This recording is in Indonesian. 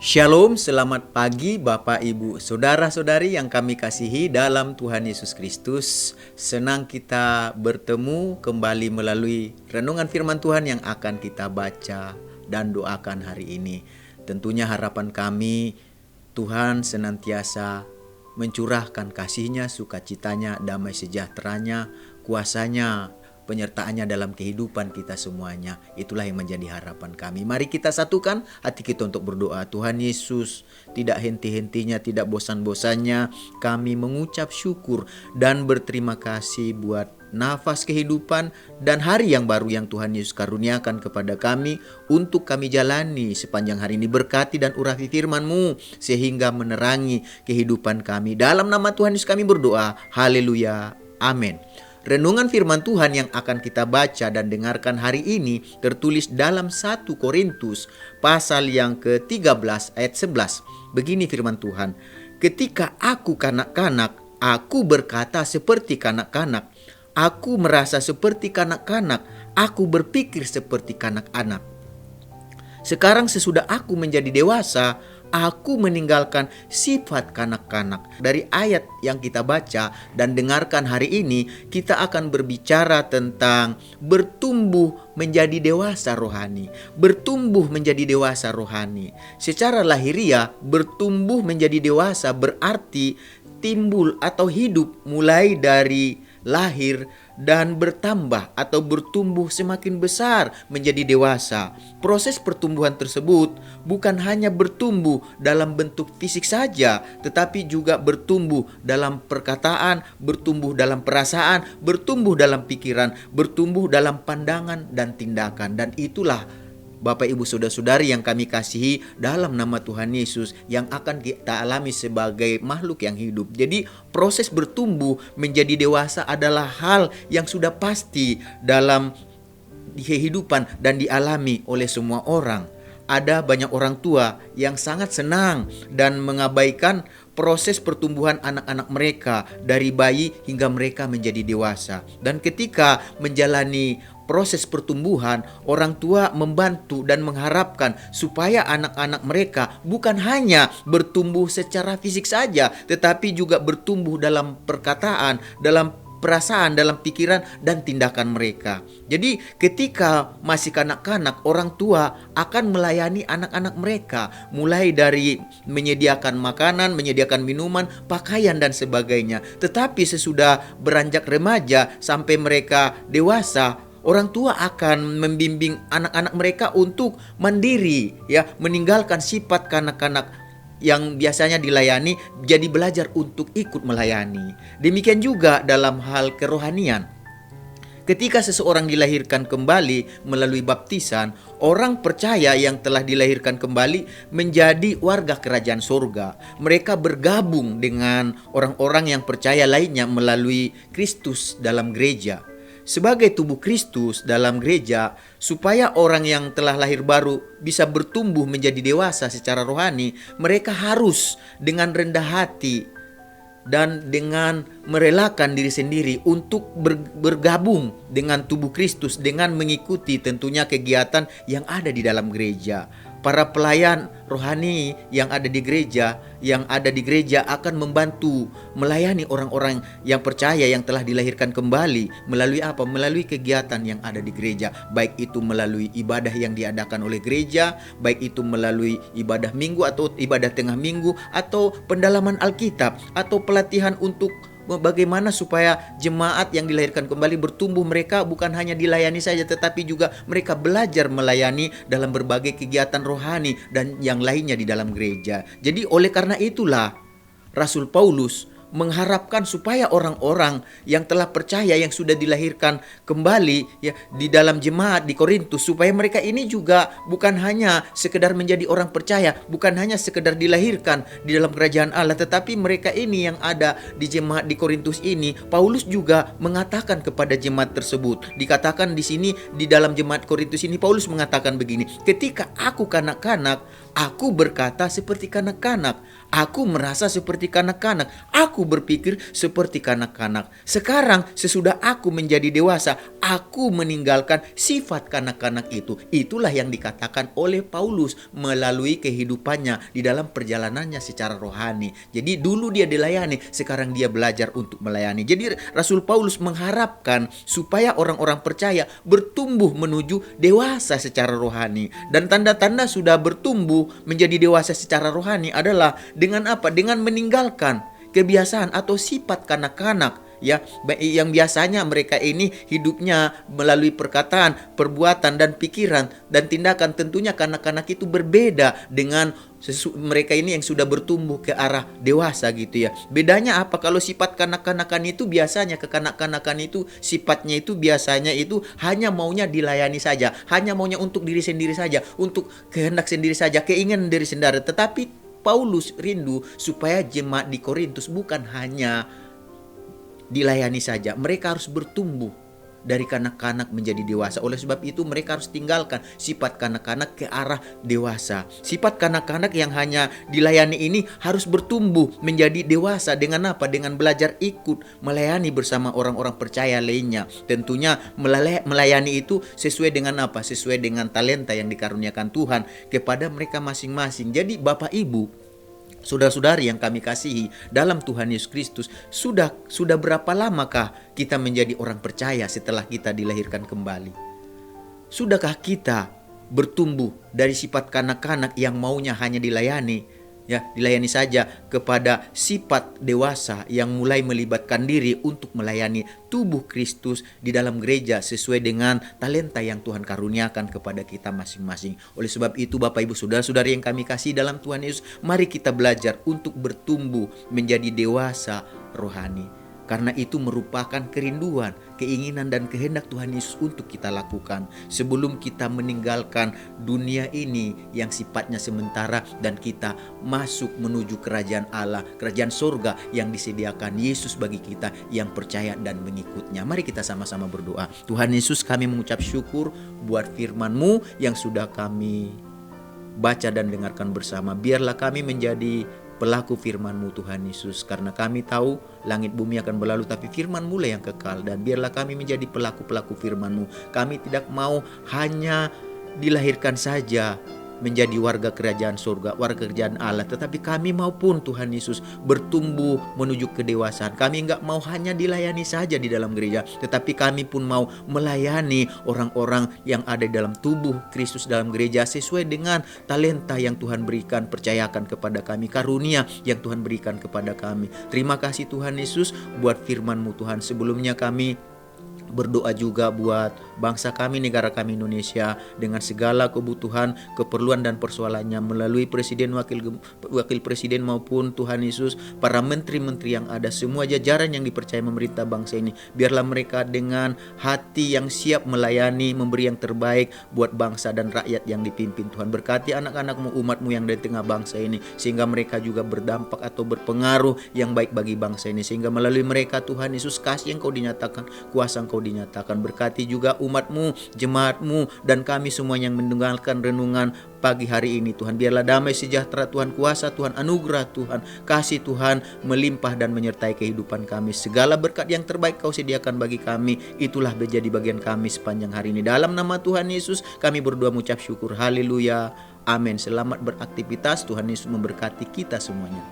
Shalom, selamat pagi Bapak, Ibu, Saudara-saudari yang kami kasihi dalam Tuhan Yesus Kristus. Senang kita bertemu kembali melalui renungan firman Tuhan yang akan kita baca dan doakan hari ini. Tentunya harapan kami, Tuhan senantiasa mencurahkan kasih-Nya, sukacitanya, damai sejahteranya, kuasanya, penyertaannya dalam kehidupan kita semuanya. Itulah yang menjadi harapan kami. Mari kita satukan hati kita untuk berdoa. Tuhan Yesus, tidak henti-hentinya, tidak bosan-bosannya kami mengucap syukur dan berterima kasih buat nafas kehidupan dan hari yang baru yang Tuhan Yesus karuniakan kepada kami untuk kami jalani sepanjang hari ini. Berkati dan urapi firman-Mu sehingga menerangi kehidupan kami. Dalam nama Tuhan Yesus kami berdoa. Haleluya. Amin. Renungan firman Tuhan yang akan kita baca dan dengarkan hari ini tertulis dalam 1 Korintus pasal yang ke-13 ayat 11. Begini firman Tuhan, "Ketika aku kanak-kanak, aku berkata seperti kanak-kanak. Aku merasa seperti kanak-kanak, aku berpikir seperti kanak-kanak. Sekarang sesudah aku menjadi dewasa, aku meninggalkan sifat kanak-kanak." Dari ayat yang kita baca dan dengarkan hari ini, kita akan berbicara tentang bertumbuh menjadi dewasa rohani. Bertumbuh menjadi dewasa rohani. Secara lahiriah, bertumbuh menjadi dewasa berarti timbul atau hidup mulai dari lahir dan bertambah atau bertumbuh semakin besar menjadi dewasa. Proses pertumbuhan tersebut bukan hanya bertumbuh dalam bentuk fisik saja, tetapi juga bertumbuh dalam perkataan, bertumbuh dalam perasaan, bertumbuh dalam pikiran, bertumbuh dalam pandangan dan tindakan. Dan itulah Bapak, Ibu, Saudara-saudari yang kami kasihi dalam nama Tuhan Yesus yang akan kita alami sebagai makhluk yang hidup. Jadi proses bertumbuh menjadi dewasa adalah hal yang sudah pasti dalam kehidupan dan dialami oleh semua orang. Ada banyak orang tua yang sangat senang dan mengabaikan proses pertumbuhan anak-anak mereka dari bayi hingga mereka menjadi dewasa. Dan ketika menjalani proses pertumbuhan, orang tua membantu dan mengharapkan supaya anak-anak mereka bukan hanya bertumbuh secara fisik saja, tetapi juga bertumbuh dalam perkataan, dalam perasaan, dalam pikiran dan tindakan mereka. Jadi ketika masih kanak-kanak, orang tua akan melayani anak-anak mereka, mulai dari menyediakan makanan, menyediakan minuman, pakaian dan sebagainya. Tetapi sesudah beranjak remaja sampai mereka dewasa, orang tua akan membimbing anak-anak mereka untuk mandiri, meninggalkan sifat kanak-kanak yang biasanya dilayani, jadi belajar untuk ikut melayani. Demikian juga dalam hal kerohanian. Ketika seseorang dilahirkan kembali melalui baptisan, orang percaya yang telah dilahirkan kembali menjadi warga kerajaan surga. Mereka bergabung dengan orang-orang yang percaya lainnya melalui Kristus dalam gereja. Sebagai tubuh Kristus dalam gereja, supaya orang yang telah lahir baru bisa bertumbuh menjadi dewasa secara rohani, mereka harus dengan rendah hati dan dengan merelakan diri sendiri untuk bergabung dengan tubuh Kristus dengan mengikuti tentunya kegiatan yang ada di dalam gereja. Para pelayan rohani yang ada di gereja akan membantu melayani orang-orang yang percaya yang telah dilahirkan kembali melalui apa? Melalui kegiatan yang ada di gereja, baik itu melalui ibadah yang diadakan oleh gereja, baik itu melalui ibadah minggu atau ibadah tengah minggu, atau pendalaman Alkitab, atau pelatihan untuk bagaimana supaya jemaat yang dilahirkan kembali bertumbuh. Mereka bukan hanya dilayani saja, tetapi juga mereka belajar melayani dalam berbagai kegiatan rohani dan yang lainnya di dalam gereja. Jadi oleh karena itulah Rasul Paulus mengharapkan supaya orang-orang yang telah percaya, yang sudah dilahirkan kembali di dalam jemaat di Korintus, supaya mereka ini juga bukan hanya sekedar menjadi orang percaya, bukan hanya sekedar dilahirkan di dalam kerajaan Allah, tetapi mereka ini yang ada di jemaat di Korintus ini, Paulus juga mengatakan kepada jemaat tersebut. Dikatakan di sini di dalam jemaat Korintus ini, Paulus mengatakan begini, "Ketika aku kanak-kanak, aku berkata seperti kanak-kanak, aku merasa seperti kanak-kanak, aku aku berpikir seperti kanak-kanak. Sekarang sesudah aku menjadi dewasa, aku meninggalkan sifat kanak-kanak itu. Itulah yang dikatakan oleh Paulus melalui kehidupannya di dalam perjalanannya secara rohani. Jadi dulu dia dilayani, sekarang dia belajar untuk melayani. Jadi Rasul Paulus mengharapkan supaya orang-orang percaya bertumbuh menuju dewasa secara rohani. Dan tanda-tanda sudah bertumbuh menjadi dewasa secara rohani adalah dengan apa? Dengan meninggalkan kebiasaan atau sifat kanak-kanak, ya, yang biasanya mereka ini hidupnya melalui perkataan, perbuatan, dan pikiran dan tindakan. Tentunya kanak-kanak itu berbeda dengan mereka ini yang sudah bertumbuh ke arah dewasa gitu ya. Bedanya apa? Kalau sifat kanak-kanakan itu biasanya, kekanak-kanakan itu sifatnya itu biasanya itu hanya maunya dilayani saja, hanya maunya untuk diri sendiri saja, untuk kehendak sendiri saja, keinginan diri sendiri. Tetapi Paulus rindu supaya jemaat di Korintus bukan hanya dilayani saja, mereka harus bertumbuh dari kanak-kanak menjadi dewasa. Oleh sebab itu mereka harus tinggalkan sifat kanak-kanak ke arah dewasa. Sifat kanak-kanak yang hanya dilayani ini harus bertumbuh menjadi dewasa dengan apa? Dengan belajar ikut melayani bersama orang-orang percaya lainnya. Tentunya melayani itu sesuai dengan apa? Sesuai dengan talenta yang dikaruniakan Tuhan kepada mereka masing-masing. Jadi Bapak Ibu, saudara-saudari yang kami kasihi dalam Tuhan Yesus Kristus, sudah berapa lamakah kita menjadi orang percaya setelah kita dilahirkan kembali? Sudahkah kita bertumbuh dari sifat kanak-kanak yang maunya hanya dilayani saja kepada sifat dewasa yang mulai melibatkan diri untuk melayani tubuh Kristus di dalam gereja sesuai dengan talenta yang Tuhan karuniakan kepada kita masing-masing. Oleh sebab itu Bapak Ibu saudara-saudari yang kami kasih dalam Tuhan Yesus, mari kita belajar untuk bertumbuh menjadi dewasa rohani. Karena itu merupakan kerinduan, keinginan dan kehendak Tuhan Yesus untuk kita lakukan sebelum kita meninggalkan dunia ini yang sifatnya sementara dan kita masuk menuju kerajaan Allah, kerajaan surga yang disediakan Yesus bagi kita yang percaya dan mengikutnya. Mari kita sama-sama berdoa. Tuhan Yesus, kami mengucap syukur buat firman-Mu yang sudah kami baca dan dengarkan bersama. Biarlah kami menjadi pelaku firman-Mu Tuhan Yesus, karena kami tahu langit bumi akan berlalu tapi firman-Mu lah yang kekal. Dan biarlah kami menjadi pelaku-pelaku firman-Mu. Kami tidak mau hanya dilahirkan saja menjadi warga kerajaan surga, warga kerajaan Allah, tetapi kami maupun Tuhan Yesus bertumbuh menuju kedewasaan. Kami enggak mau hanya dilayani saja di dalam gereja, tetapi kami pun mau melayani orang-orang yang ada di dalam tubuh Kristus dalam gereja sesuai dengan talenta yang Tuhan berikan, percayakan kepada kami, karunia yang Tuhan berikan kepada kami. Terima kasih Tuhan Yesus buat firman-Mu Tuhan. Sebelumnya kami berdoa juga buat bangsa kami, negara kami Indonesia, dengan segala kebutuhan, keperluan dan persoalannya melalui presiden, wakil presiden maupun Tuhan Yesus, para menteri-menteri yang ada, semua jajaran yang dipercaya memerintah bangsa ini. Biarlah mereka dengan hati yang siap melayani, memberi yang terbaik buat bangsa dan rakyat yang dipimpin. Tuhan berkati anak-anak-Mu, umat-Mu yang dari tengah bangsa ini, sehingga mereka juga berdampak atau berpengaruh yang baik bagi bangsa ini, sehingga melalui mereka Tuhan Yesus kasih Engkau dinyatakan, kuasa Engkau dinyatakan. Berkati juga umat-Mu, jemaat-Mu, dan kami semua yang mendengarkan renungan pagi hari ini Tuhan. Biarlah damai sejahtera Tuhan, kuasa Tuhan, anugerah Tuhan, kasih Tuhan melimpah dan menyertai kehidupan kami. Segala berkat yang terbaik Kau sediakan bagi kami, itulah menjadi bagian kami sepanjang hari ini. Dalam nama Tuhan Yesus kami berdoa mengucap syukur. Haleluya. Amin. Selamat beraktivitas. Tuhan Yesus memberkati kita semuanya.